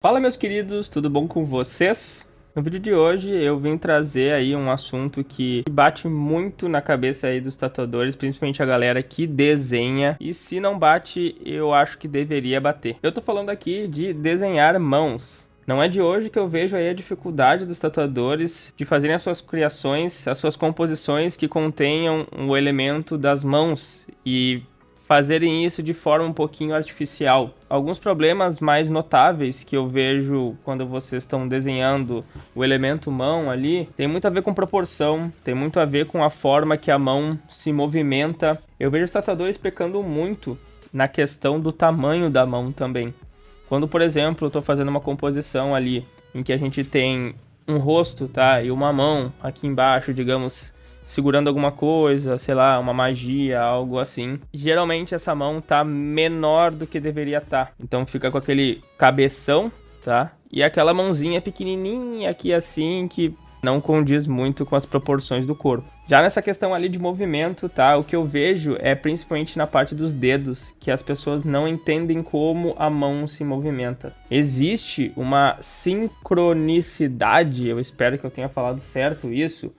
Fala, meus queridos, tudo bom com vocês? No vídeo de hoje eu vim trazer aí um assunto que bate muito na cabeça aí dos tatuadores, principalmente a galera que desenha, e se não bate, eu acho que deveria bater. Eu tô falando aqui de desenhar mãos. Não é de hoje que eu vejo aí a dificuldade dos tatuadores de fazerem as suas criações, as suas composições que contenham o elemento das mãos e fazerem isso de forma um pouquinho artificial. Alguns problemas mais notáveis que eu vejo quando vocês estão desenhando o elemento mão ali, tem muito a ver com proporção, tem muito a ver com a forma que a mão se movimenta. Eu vejo os tatuadores pecando muito na questão do tamanho da mão também. Quando, por exemplo, eu estou fazendo uma composição ali em que a gente tem um rosto, tá, e uma mão aqui embaixo, digamos, segurando alguma coisa, sei lá, uma magia, algo assim. Geralmente essa mão tá menor do que deveria estar. Então fica com aquele cabeção, tá? E aquela mãozinha pequenininha aqui assim que não condiz muito com as proporções do corpo. Já nessa questão ali de movimento, tá? O que eu vejo é principalmente na parte dos dedos, que as pessoas não entendem como a mão se movimenta. Existe uma sincronicidade, eu espero que eu tenha falado certo isso,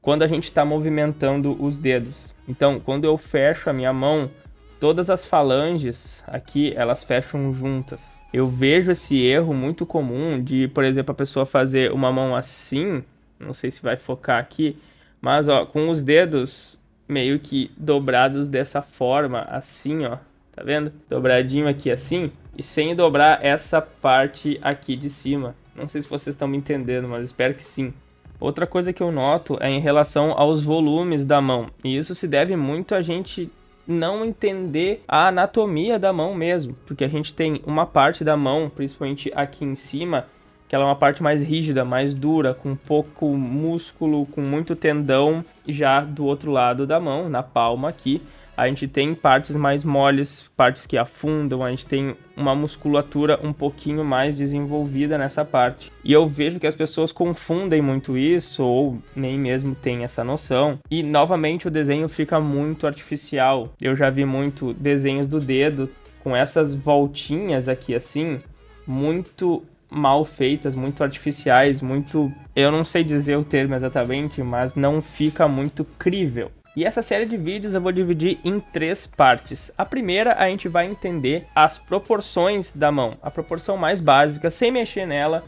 quando a gente está movimentando os dedos. Então, quando eu fecho a minha mão, todas as falanges aqui, elas fecham juntas. Eu vejo esse erro muito comum de, por exemplo, a pessoa fazer uma mão assim, não sei se vai focar aqui, mas ó, com os dedos meio que dobrados dessa forma, assim, ó, tá vendo? Dobradinho aqui assim, e sem dobrar essa parte aqui de cima. Não sei se vocês estão me entendendo, mas espero que sim. Outra coisa que eu noto é em relação aos volumes da mão. E isso se deve muito a gente não entender a anatomia da mão mesmo. Porque a gente tem uma parte da mão, principalmente aqui em cima, que ela é uma parte mais rígida, mais dura, com pouco músculo, com muito tendão. Já do outro lado da mão, na palma aqui, a gente tem partes mais moles, partes que afundam, a gente tem uma musculatura um pouquinho mais desenvolvida nessa parte. E eu vejo que as pessoas confundem muito isso, ou nem mesmo têm essa noção. E novamente o desenho fica muito artificial. Eu já vi muito desenhos do dedo com essas voltinhas aqui assim, muito mal feitas, muito artificiais, muito... Eu não sei dizer o termo exatamente, mas não fica muito crível. E essa série de vídeos eu vou dividir em 3 partes. A primeira, a gente vai entender as proporções da mão. A proporção mais básica, sem mexer nela,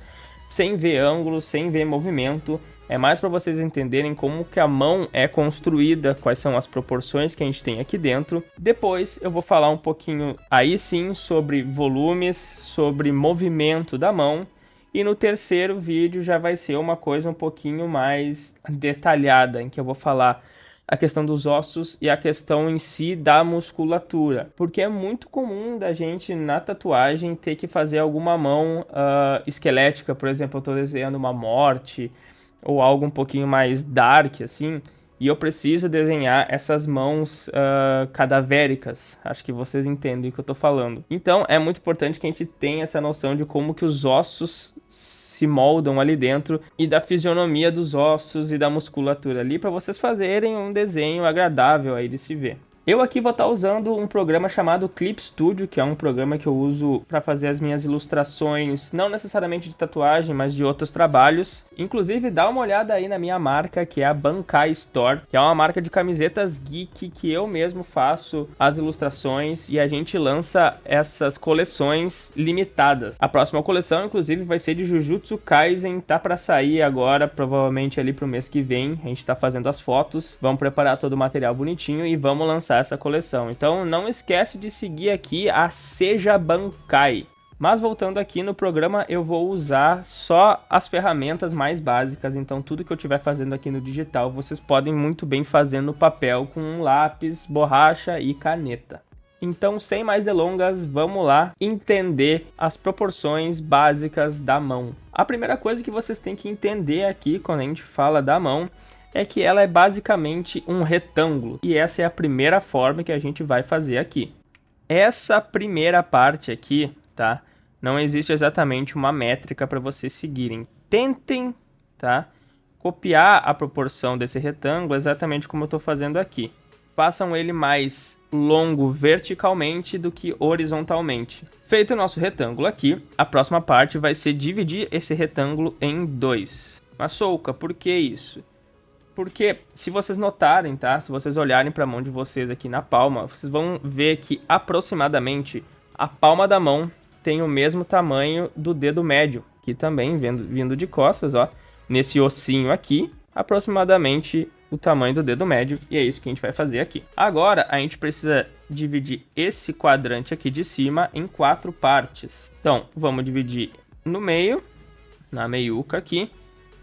sem ver ângulo, sem ver movimento. É mais para vocês entenderem como que a mão é construída, quais são as proporções que a gente tem aqui dentro. Depois eu vou falar um pouquinho, aí sim, sobre volumes, sobre movimento da mão. E no terceiro vídeo já vai ser uma coisa um pouquinho mais detalhada, em que eu vou falar a questão dos ossos e a questão em si da musculatura, porque é muito comum da gente na tatuagem ter que fazer alguma mão esquelética, por exemplo, eu estou desenhando uma morte ou algo um pouquinho mais dark assim, e eu preciso desenhar essas mãos cadavéricas. Acho que vocês entendem o que eu estou falando. Então é muito importante que a gente tenha essa noção de como que os ossos se moldam ali dentro e da fisionomia dos ossos e da musculatura ali para vocês fazerem um desenho agradável aí de se ver. Eu aqui vou estar usando um programa chamado Clip Studio, que é um programa que eu uso para fazer as minhas ilustrações, não necessariamente de tatuagem, mas de outros trabalhos. Inclusive, dá uma olhada aí na minha marca, que é a Bankai Store, que é uma marca de camisetas geek que eu mesmo faço as ilustrações e a gente lança essas coleções limitadas. A próxima coleção, inclusive, vai ser de Jujutsu Kaisen, tá para sair agora, provavelmente ali pro mês que vem. A gente tá fazendo as fotos, vamos preparar todo o material bonitinho e vamos lançar essa coleção. Então não esquece de seguir aqui a Seja Bankai. Mas voltando aqui no programa, eu vou usar só as ferramentas mais básicas. Então tudo que eu estiver fazendo aqui no digital, vocês podem muito bem fazer no papel com um lápis, borracha e caneta. Então, sem mais delongas, vamos lá entender as proporções básicas da mão. A primeira coisa que vocês têm que entender aqui quando a gente fala da mão é que ela é basicamente um retângulo. E essa é a primeira forma que a gente vai fazer aqui. Essa primeira parte aqui, tá? Não existe exatamente uma métrica para vocês seguirem. Tentem, tá? Copiar a proporção desse retângulo exatamente como eu estou fazendo aqui. façam ele mais longo verticalmente do que horizontalmente. Feito o nosso retângulo aqui, a próxima parte vai ser dividir esse retângulo em 2. Mas, Souka, por que isso? Porque, se vocês notarem, tá? Se vocês olharem para a mão de vocês aqui na palma, vocês vão ver que aproximadamente a palma da mão tem o mesmo tamanho do dedo médio, que também vindo de costas, ó, nesse ossinho aqui, aproximadamente o tamanho do dedo médio, e é isso que a gente vai fazer aqui. Agora, a gente precisa dividir esse quadrante aqui de cima em 4 partes. Então, vamos dividir no meio, na meiuca aqui,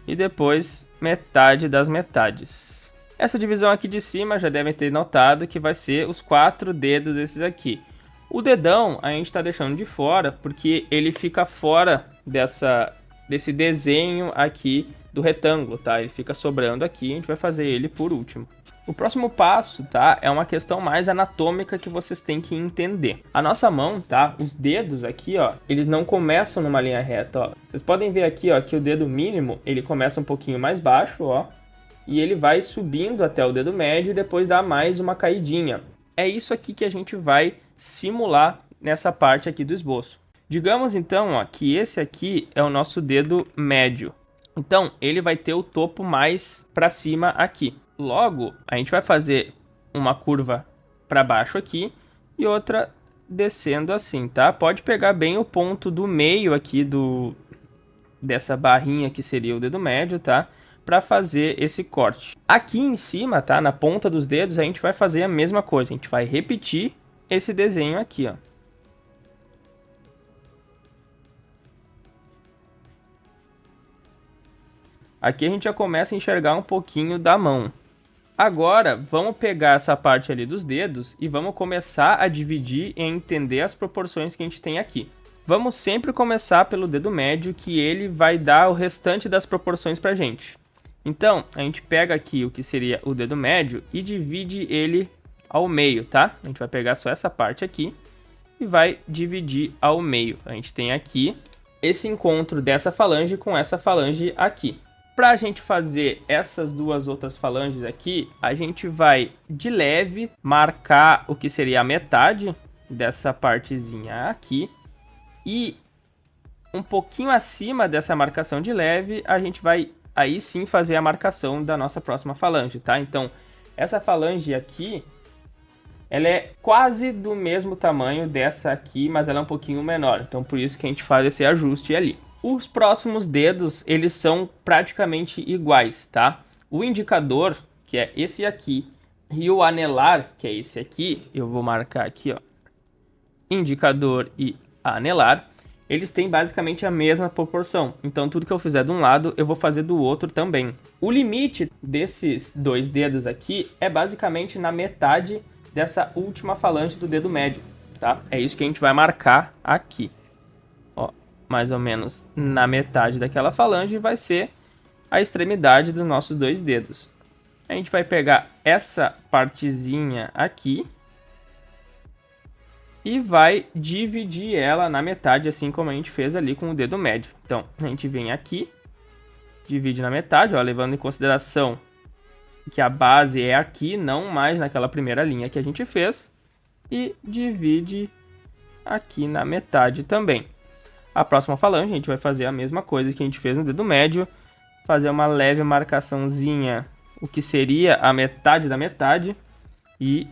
e depois metade das metades. Essa divisão aqui de cima já devem ter notado que vai ser os 4 dedos esses aqui. O dedão a gente está deixando de fora porque ele fica fora desse desenho aqui do retângulo, tá? Ele fica sobrando aqui, a gente vai fazer ele por último. O próximo passo, tá? É uma questão mais anatômica que vocês têm que entender. A nossa mão, tá? Os dedos aqui, ó, eles não começam numa linha reta, ó. Vocês podem ver aqui, ó, que o dedo mínimo, ele começa um pouquinho mais baixo, ó. E ele vai subindo até o dedo médio e depois dá mais uma caidinha. É isso aqui que a gente vai simular nessa parte aqui do esboço. Digamos, então, ó, que esse aqui é o nosso dedo médio. Então, ele vai ter o topo mais para cima aqui. Logo, a gente vai fazer uma curva para baixo aqui e outra descendo assim, tá? Pode pegar bem o ponto do meio aqui dessa barrinha que seria o dedo médio, tá? Para fazer esse corte. Aqui em cima, tá? Na ponta dos dedos, a gente vai fazer a mesma coisa. A gente vai repetir esse desenho aqui, ó. Aqui a gente já começa a enxergar um pouquinho da mão. Agora, vamos pegar essa parte ali dos dedos e vamos começar a dividir e entender as proporções que a gente tem aqui. Vamos sempre começar pelo dedo médio, que ele vai dar o restante das proporções pra gente. Então, a gente pega aqui o que seria o dedo médio e divide ele ao meio, tá? A gente vai pegar só essa parte aqui e vai dividir ao meio. A gente tem aqui esse encontro dessa falange com essa falange aqui. Para a gente fazer essas duas outras falanges aqui, a gente vai de leve marcar o que seria a metade dessa partezinha aqui. E um pouquinho acima dessa marcação de leve, a gente vai aí sim fazer a marcação da nossa próxima falange, tá? Então, essa falange aqui, ela é quase do mesmo tamanho dessa aqui, mas ela é um pouquinho menor. Então, por isso que a gente faz esse ajuste ali. Os próximos dedos, eles são praticamente iguais, tá? O indicador, que é esse aqui, e o anelar, que é esse aqui, eu vou marcar aqui, ó, indicador e anelar, eles têm basicamente a mesma proporção. Então, tudo que eu fizer de um lado, eu vou fazer do outro também. O limite desses dois dedos aqui é basicamente na metade dessa última falange do dedo médio, tá? É isso que a gente vai marcar aqui. Mais ou menos na metade daquela falange vai ser a extremidade dos nossos dois dedos. A gente vai pegar essa partezinha aqui e vai dividir ela na metade, assim como a gente fez ali com o dedo médio. Então, a gente vem aqui, divide na metade, ó, levando em consideração que a base é aqui, não mais naquela primeira linha que a gente fez, e divide aqui na metade também. A próxima falange, a gente vai fazer a mesma coisa que a gente fez no dedo médio, fazer uma leve marcaçãozinha, o que seria a metade da metade, e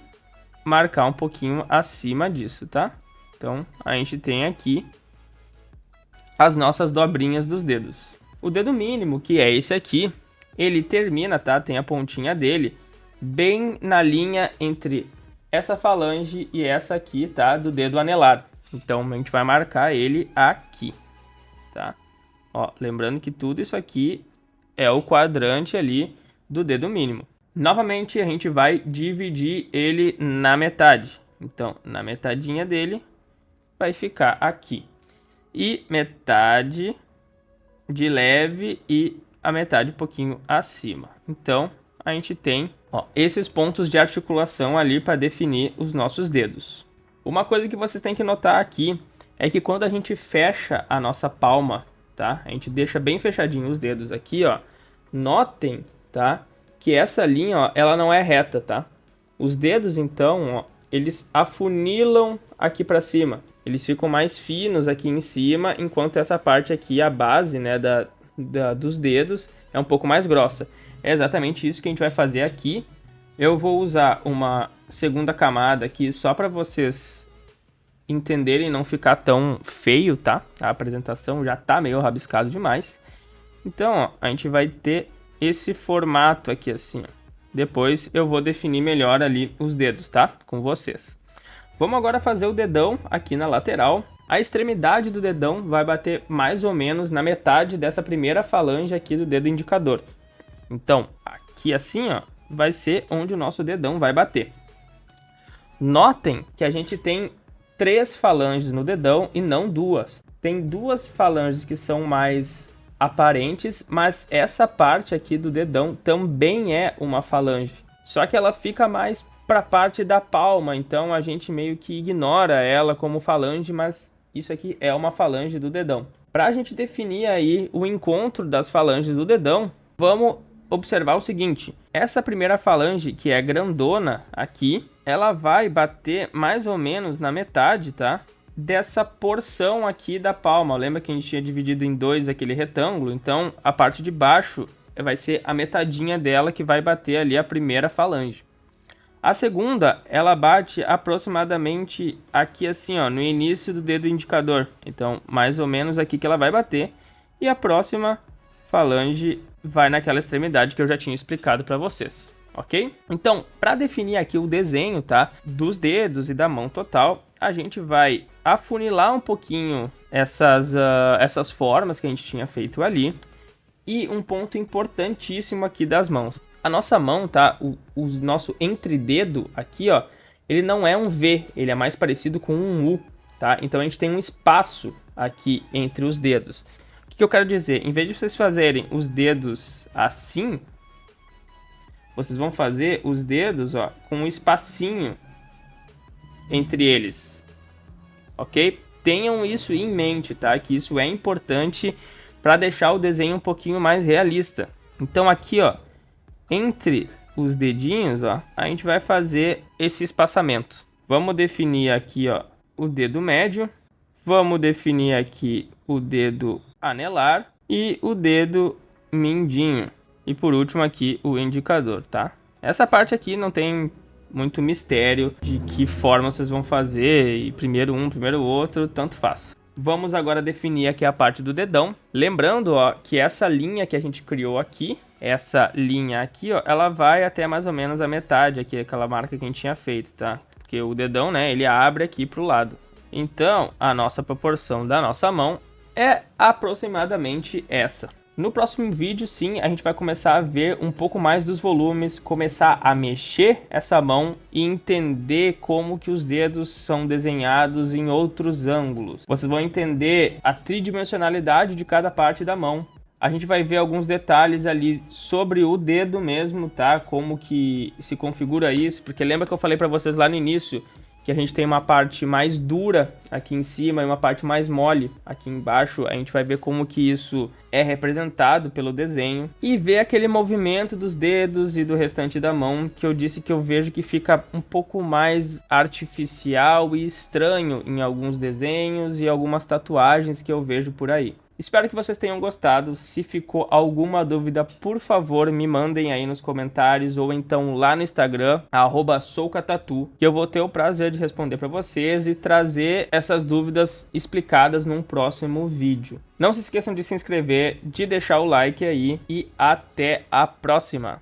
marcar um pouquinho acima disso, tá? Então, a gente tem aqui as nossas dobrinhas dos dedos. O dedo mínimo, que é esse aqui, ele termina, tá? Tem a pontinha dele bem na linha entre essa falange e essa aqui, tá? Do dedo anelar. Então, a gente vai marcar ele aqui, tá? Ó, lembrando que tudo isso aqui é o quadrante ali do dedo mínimo. Novamente, a gente vai dividir ele na metade. Então, na metadinha dele, vai ficar aqui. E metade de leve e a metade um pouquinho acima. Então, a gente tem, ó, esses pontos de articulação ali para definir os nossos dedos. Uma coisa que vocês têm que notar aqui é que quando a gente fecha a nossa palma, tá? A gente deixa bem fechadinho os dedos aqui, ó. Notem, tá? Que essa linha, ó, ela não é reta, tá? Os dedos, então, ó, eles afunilam aqui para cima. Eles ficam mais finos aqui em cima, enquanto essa parte aqui, a base, né, dos dedos, é um pouco mais grossa. É exatamente isso que a gente vai fazer aqui. Eu vou usar uma segunda camada aqui só para vocês entenderem e não ficar tão feio, tá? A apresentação já tá meio rabiscado demais. Então, ó, a gente vai ter esse formato aqui assim, ó. Depois eu vou definir melhor ali os dedos, tá? Com vocês. Vamos agora fazer o dedão aqui na lateral. A extremidade do dedão vai bater mais ou menos na metade dessa primeira falange aqui do dedo indicador. Então, aqui assim, ó, vai ser onde o nosso dedão vai bater. Notem que a gente tem 3 falanges no dedão e não 2. Tem 2 falanges que são mais aparentes, mas essa parte aqui do dedão também é uma falange. Só que ela fica mais para a parte da palma, então a gente meio que ignora ela como falange, mas isso aqui é uma falange do dedão. Para a gente definir aí o encontro das falanges do dedão, vamos observar o seguinte: essa primeira falange, que é grandona aqui, ela vai bater mais ou menos na metade, tá? Dessa porção aqui da palma. Lembra que a gente tinha dividido em 2 aquele retângulo? Então a parte de baixo vai ser a metadinha dela que vai bater ali a primeira falange. A segunda, ela bate aproximadamente aqui assim, ó, no início do dedo indicador. Então mais ou menos aqui que ela vai bater. E a próxima falange vai naquela extremidade que eu já tinha explicado para vocês, ok? Então, para definir aqui o desenho, tá, dos dedos e da mão total, a gente vai afunilar um pouquinho essas formas que a gente tinha feito ali. E um ponto importantíssimo aqui das mãos. A nossa mão, tá, o nosso entrededo aqui, ó, ele não é um V, ele é mais parecido com um U, tá? Então a gente tem um espaço aqui entre os dedos. O que eu quero dizer? Em vez de vocês fazerem os dedos assim, vocês vão fazer os dedos, ó, com um espacinho entre eles, ok? Tenham isso em mente, tá? Que isso é importante para deixar o desenho um pouquinho mais realista. Então aqui, ó, entre os dedinhos, ó, a gente vai fazer esse espaçamento. Vamos definir aqui, ó, o dedo médio. Vamos definir aqui o dedo anelar e o dedo mindinho. E por último aqui o indicador, tá? Essa parte aqui não tem muito mistério de que forma vocês vão fazer, e primeiro um, primeiro outro, tanto faz. Vamos agora definir aqui a parte do dedão. Lembrando, ó, que essa linha que a gente criou aqui, essa linha aqui, ó, ela vai até mais ou menos a metade aqui, aquela marca que a gente tinha feito, tá? Porque o dedão, né, ele abre aqui pro lado. Então, a nossa proporção da nossa mão é aproximadamente essa. No próximo vídeo, sim, a gente vai começar a ver um pouco mais dos volumes, começar a mexer essa mão e entender como que os dedos são desenhados em outros ângulos. Vocês vão entender a tridimensionalidade de cada parte da mão. A gente vai ver alguns detalhes ali sobre o dedo mesmo, tá? Como que se configura isso, porque lembra que eu falei para vocês lá no início que a gente tem uma parte mais dura aqui em cima e uma parte mais mole aqui embaixo. A gente vai ver como que isso é representado pelo desenho e ver aquele movimento dos dedos e do restante da mão que eu disse que eu vejo que fica um pouco mais artificial e estranho em alguns desenhos e algumas tatuagens que eu vejo por aí. Espero que vocês tenham gostado. Se ficou alguma dúvida, por favor, me mandem aí nos comentários ou então lá no Instagram, @soucatatu, que eu vou ter o prazer de responder para vocês e trazer essas dúvidas explicadas num próximo vídeo. Não se esqueçam de se inscrever, de deixar o like aí e até a próxima!